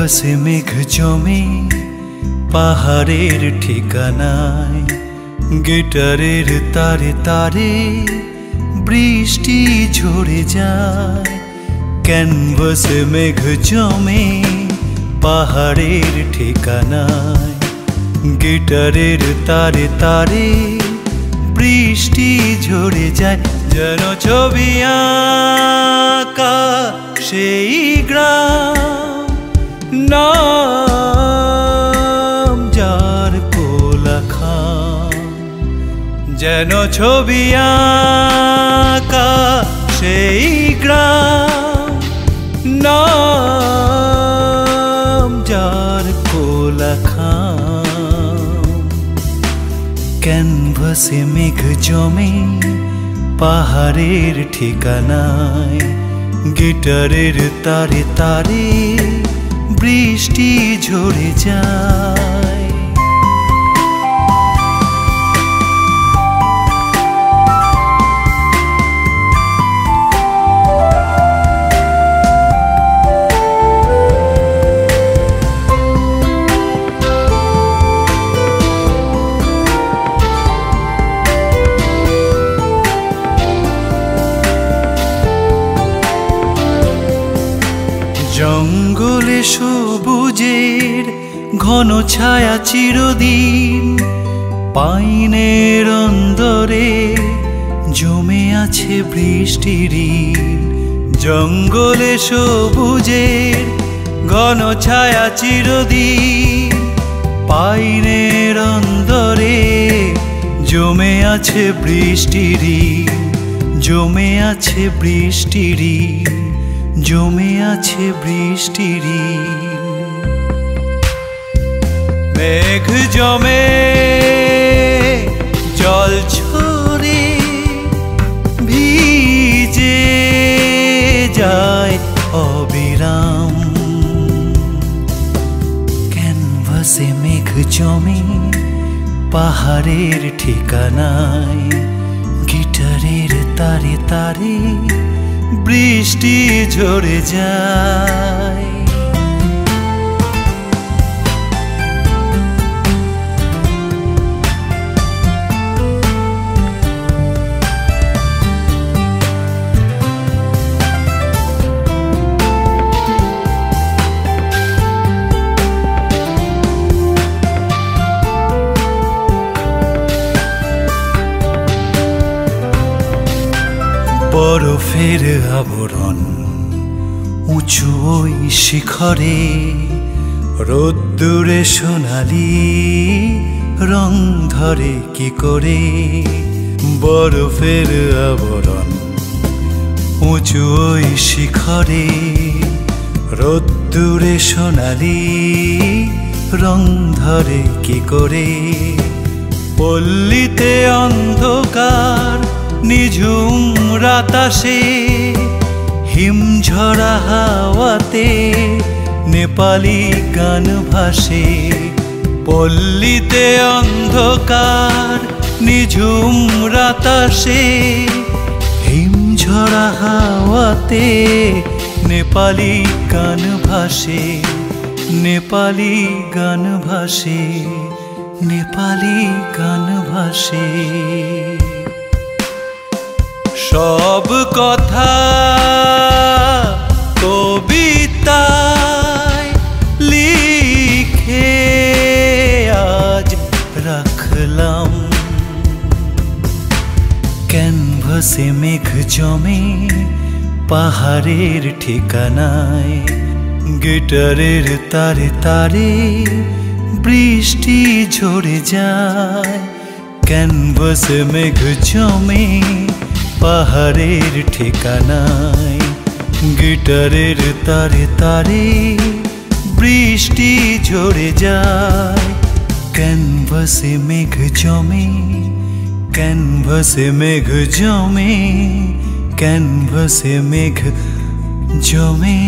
ক্যানভাসে মেঘ জমে পাহাড়ের ঠিকানায়, গিটারের তারে তারে বৃষ্টি ঝরে যায়। ক্যানভাসে মেঘ জমে পাহাড়ের ঠিকানায়, গিটারের তারে তারে বৃষ্টি ঝরে যায়। যেন ছবি আঁকা সেই গ্রাম, নাম যার কোলাখান। যেন ছবি আঁকা সেই গ্রাম, নাম যার কোলাখান। ক্যানভাসে মেঘ জমে পাহাড়ের ঠিকানায়, গিটারের তারে তারে বৃষ্টি ঝরে যায়। জঙ্গলে সবুজের ঘন ছায়া চিরদিন, পাইনের অন্দরে জমে আছে বৃষ্টির। জঙ্গলে সবুজের ঘন ছায়া চিরদিন, পাইনের অন্দরে জমে আছে বৃষ্টির, জমে আছে বৃষ্টির, জমে আছে বৃষ্টির। মেঘ জমে জল ঝরে ভিজে যায় অবিরাম। ক্যানভাসে মেঘ জমে পাহাড়ের ঠিকানায়, গিটারের তারে তারে বৃষ্টি ঝরে যায়। বরফের আবরণ উঁচু ওই শিখরে, রোদ্দুরে সোনালি রং ধরে কি করে। বরফের আবরণ উঁচু ওই শিখরে, রোদ্দুরে সোনালি রং ধরে কি করে। পল্লীতে অন্ধকার নিঝুম রাতাসে, হিমঝরা হাওয়াতে নেপালি গান ভাসে। পল্লীতে অন্ধকার নিঝুম রাতাসে, হিমঝরা হাওয়াতে নেপালি গান ভাসে, নেপালি গান ভাসে, নেপালি গান ভাসে। সব কথা কবিতায় লিখে আজ রাখলাম। ক্যানভাসে মেঘ জমে পাহাড়ের ঠিকানায়, গিটারের তারে তারে বৃষ্টি ঝরে যায়। ক্যানভাসে মেঘ জমে পাহাড়ের ঠিকানায়, গিটারের তারে তারে বৃষ্টি ঝরে যায়। ক্যানভাসে মেঘ জমে, ক্যানভাসে মেঘ জমে, ক্যানভাসে মেঘ জমে।